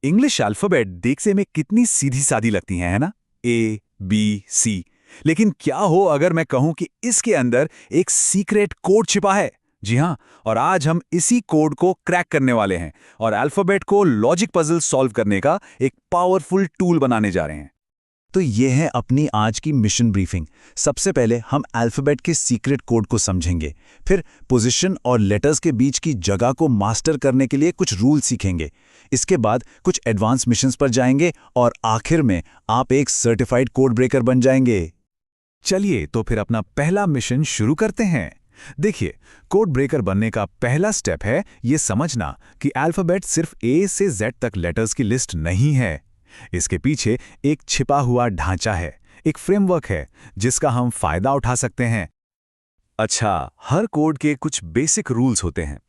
English alphabet देखने में कितनी सीधी सादी लगती हैं, है ना? ए, बी, सी। लेकिन क्या हो अगर मैं कहूं कि इसके अंदर एक सीक्रेट कोड छिपा है? जी हां, और आज हम इसी कोड को क्रैक करने वाले हैं और अल्फाबेट को लॉजिक पजल सॉल्व करने का एक पावरफुल टूल बनाने जा रहे हैं। तो ये है अपनी आज की मिशन ब्रीफिंग। सबसे पहले हम अल्फाबेट के सीक्रेट कोड को समझेंगे, फिर पोजीशन और लेटर्स के बीच की जगह को मास्टर करने के लिए कुछ रूल सीखेंगे। इसके बाद कुछ एडवांस मिशंस पर जाएंगे और आखिर में आप एक सर्टिफाइड कोड ब्रेकर बन जाएंगे। चलिए तो फिर अपना पहला मिशन शुरू करते हैं। देखिए, कोड ब्रेकर बनने का पहला स्टेप है ये समझना कि अल्फाबेट सिर्फ ए से जेड तक लेटर्स की लिस्ट नहीं है। इसके पीछे एक छिपा हुआ ढांचा है, एक फ्रेमवर्क है जिसका हम फायदा उठा सकते हैं। अच्छा, हर कोड के कुछ बेसिक रूल्स होते हैं।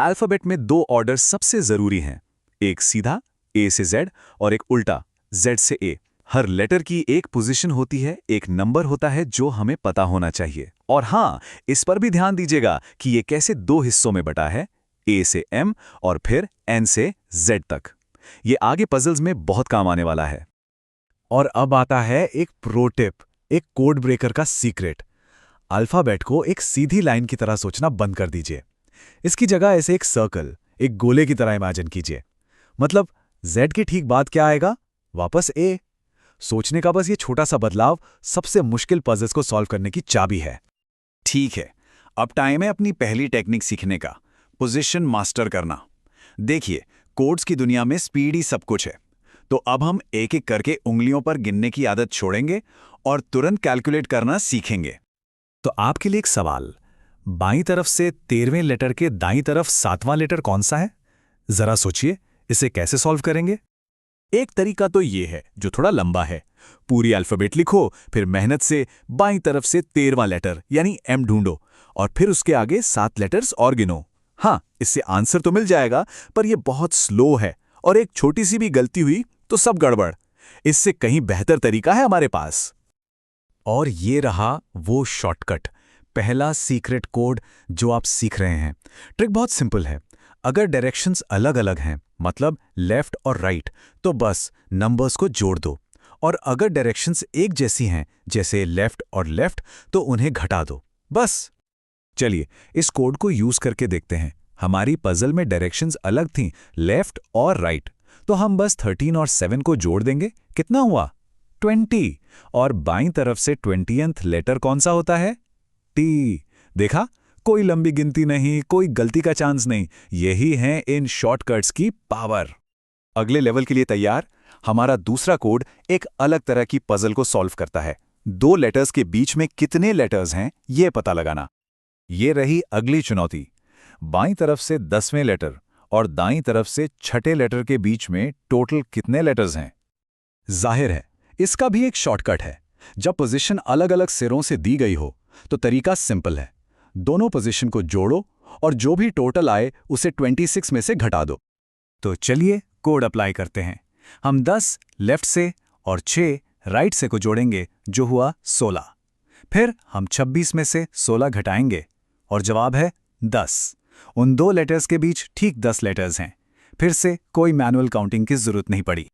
अल्फाबेट में दो ऑर्डर सबसे जरूरी हैं, एक सीधा ए से जेड और एक उल्टा जेड से ए। हर लेटर की एक पोजीशन होती है, एक नंबर होता है जो हमें पता होना चाहिए। और हाँ, इस पर भी ध्यान दीजिएगा कि ये कैसे दो हिस्सों में बटा है, ए से एम और फिर एन से जेड तक। ये आगे पजल्स में बहुत काम आने वाला है। और अब आता है एक प्रो टिप, एक कोड ब्रेकर का सीक्रेट। अल्फाबेट को एक सीधी लाइन की तरह सोचना बंद कर दीजिए। इसकी जगह ऐसे एक सर्कल, एक गोले की तरह इमेजिन कीजिए। मतलब Z के ठीक बाद क्या आएगा? वापस A। सोचने का बस ये छोटा सा बदलाव सबसे मुश्किल पजल्स को सॉल्व करने की चाबी है। ठीक है, अब टाइम है अपनी पहली टेक्निक सीखने का, पोजीशन मास्टर करना। देखिए, कोड्स की दुनिया में स्पीड ही सब कुछ है। तो अब हम एक एक करके उंगलियों पर गिनने की आदत छोड़ेंगे और तुरंत कैलकुलेट करना सीखेंगे। तो आपके लिए एक सवाल, बाईं तरफ से 13वें लेटर के दाईं तरफ 7वां लेटर कौन सा है? जरा सोचिए, इसे कैसे सॉल्व करेंगे? एक तरीका तो ये है जो थोड़ा लंबा है। पूरी अल्फाबेट लिखो, फिर मेहनत से बाईं तरफ से 13वां लेटर यानी एम ढूंढो और फिर उसके आगे 7 लेटर्स और गिनो। हाँ, इससे आंसर तो मिल जाएगा, पर यह बहुत स्लो है और एक छोटी सी भी गलती हुई तो सब गड़बड़। इससे कहीं बेहतर तरीका है हमारे पास। और ये रहा वो शॉर्टकट, पहला सीक्रेट कोड जो आप सीख रहे हैं। ट्रिक बहुत सिंपल है। अगर डायरेक्शंस अलग अलग हैं, मतलब लेफ्ट और राइट, तो बस नंबर्स को जोड़ दो। और अगर डायरेक्शंस एक जैसी हैं, जैसे लेफ्ट और लेफ्ट, तो उन्हें घटा दो, बस। चलिए इस कोड को यूज करके देखते हैं। हमारी पजल में डायरेक्शंस अलग थीं, लेफ्ट और राइट, तो हम बस 13 और 7 को जोड़ देंगे। कितना हुआ? 20। और बाईं तरफ से 20th लेटर कौन सा होता है? टी। देखा, कोई लंबी गिनती नहीं, कोई गलती का चांस नहीं। यही है इन शॉर्टकट्स की पावर। अगले लेवल के लिए तैयार? हमारा दूसरा कोड एक अलग तरह की पजल को सॉल्व करता है। दो लेटर्स के बीच में कितने लेटर्स हैं, यह पता लगाना। ये रही अगली चुनौती। बाईं तरफ से 10वें लेटर और दाईं तरफ से 6ठे लेटर के बीच में टोटल कितने लेटर्स हैं? जाहिर है, इसका भी एक शॉर्टकट है। जब पोजीशन अलग अलग सिरों से दी गई हो, तो तरीका सिंपल है। दोनों पोजीशन को जोड़ो और जो भी टोटल आए उसे 26 में से घटा दो। तो चलिए कोड अप्लाई करते हैं। हम 10 लेफ्ट से और 6 राइट से को जोड़ेंगे, जो हुआ 16। फिर हम 26 में से 16 घटाएंगे और जवाब है 10। उन दो लेटर्स के बीच ठीक 10 लेटर्स हैं। फिर से कोई मैनुअल काउंटिंग की जरूरत नहीं पड़ी।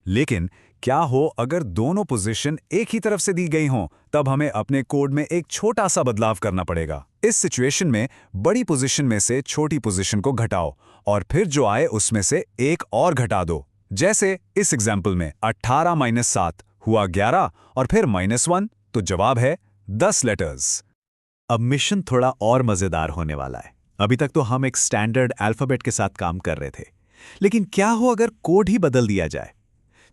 लेकिन क्या हो अगर दोनों पोजीशन एक ही तरफ से दी गई हों? तब हमें अपने कोड में एक छोटा सा बदलाव करना पड़ेगा। इस सिचुएशन में बड़ी पोजीशन में से छोटी पोजीशन को घटाओ और फिर जो आए उसमें से एक और घटा दो। जैसे इस एग्जाम्पल में 18 - 7 हुआ 11 और फिर -1, तो जवाब है 10 लेटर्स। अब मिशन थोड़ा और मजेदार होने वाला है। अभी तक तो हम एक स्टैंडर्ड अल्फाबेट के साथ काम कर रहे थे, लेकिन क्या हो अगर कोड ही बदल दिया जाए?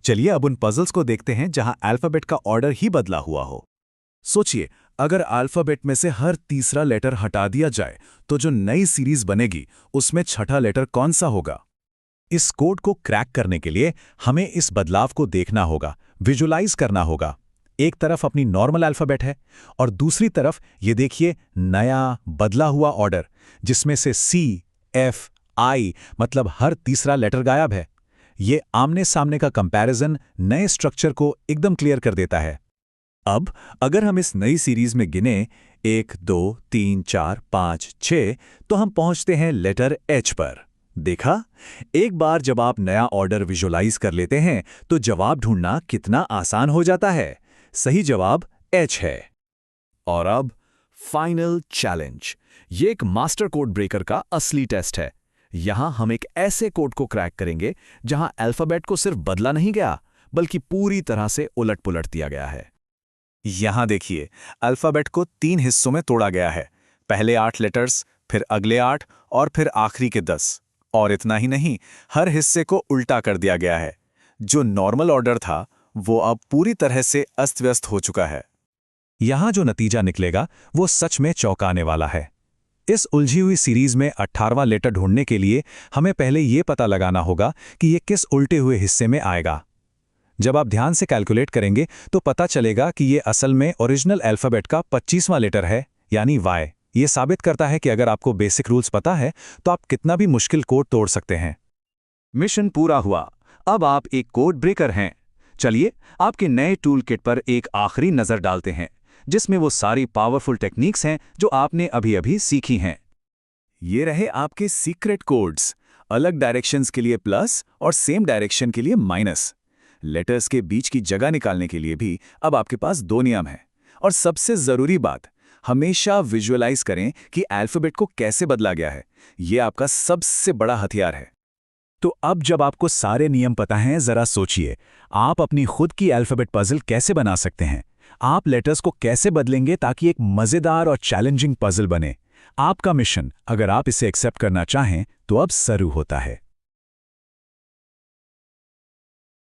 चलिए अब उन पजल्स को देखते हैं जहां अल्फाबेट का ऑर्डर ही बदला हुआ हो। सोचिए, अगर अल्फाबेट में से हर तीसरा लेटर हटा दिया जाए, तो जो नई सीरीज बनेगी उसमें छठा लेटर कौन सा होगा? इस कोड को क्रैक करने के लिए हमें इस बदलाव को देखना होगा, विजुलाइज करना होगा। एक तरफ अपनी नॉर्मल अल्फाबेट है और दूसरी तरफ ये देखिए नया बदला हुआ ऑर्डर, जिसमें से सी, एफ, आई मतलब हर तीसरा लेटर गायब है। ये आमने सामने का कंपैरिजन नए स्ट्रक्चर को एकदम क्लियर कर देता है। अब अगर हम इस नई सीरीज में गिने 1, 2, 3, 4, 5, 6, तो हम पहुंचते हैं लेटर एच पर, देखा, एक बार जब आप नया ऑर्डर विजुअलाइज कर लेते हैं तो जवाब ढूंढना कितना आसान हो जाता है। सही जवाब एच है। और अब फाइनल चैलेंज। ये एक मास्टर कोड ब्रेकर का असली टेस्ट है। यहां हम एक ऐसे कोड को क्रैक करेंगे जहां अल्फाबेट को सिर्फ बदला नहीं गया, बल्कि पूरी तरह से उलट-पुलट दिया गया है। यहां देखिए, अल्फाबेट को 3 हिस्सों में तोड़ा गया है। पहले 8 लेटर्स, फिर अगले 8 और फिर आखिरी के 10। और इतना ही नहीं, हर हिस्से को उल्टा कर दिया गया है। जो नॉर्मल ऑर्डर था, वो अब पूरी तरह से अस्त-व्यस्त हो चुका है। यहां जो नतीजा निकलेगा, वो सच में चौंकाने वाला है। इस उलझी हुई सीरीज में 18वां लेटर ढूंढने के लिए हमें पहले ये पता लगाना होगा कि ये किस उल्टे हुए हिस्से में आएगा। जब आप ध्यान से कैलकुलेट करेंगे तो पता चलेगा कि ये असल में ओरिजिनल अल्फाबेट का 25वां लेटर है, यानी वाई। ये साबित करता है कि अगर आपको बेसिक रूल्स पता है तो आप कितना भी मुश्किल कोड तोड़ सकते हैं। मिशन पूरा हुआ। अब आप एक कोड ब्रेकर हैं। चलिए आपके नए टूल किट पर एक आखिरी नज़र डालते हैं, जिसमें वो सारी पावरफुल टेक्निक्स हैं जो आपने अभी-अभी सीखी हैं। ये रहे आपके सीक्रेट कोड्स। अलग डायरेक्शंस के लिए प्लस और सेम डायरेक्शन के लिए माइनस। लेटर्स के बीच की जगह निकालने के लिए भी अब आपके पास 2 नियम हैं। और सबसे ज़रूरी बात, हमेशा विजुअलाइज करें कि अल्फाबेट को कैसे बदला गया है। ये आपका सबसे बड़ा हथियार है। तो अब जब आपको सारे नियम पता हैं, जरा सोचिए, आप अपनी खुद की अल्फाबेट पजल कैसे बना सकते हैं। आप लेटर्स को कैसे बदलेंगे ताकि एक मज़ेदार और चैलेंजिंग पजल बने। आपका मिशन, अगर आप इसे एक्सेप्ट करना चाहें, तो अब शुरू होता है।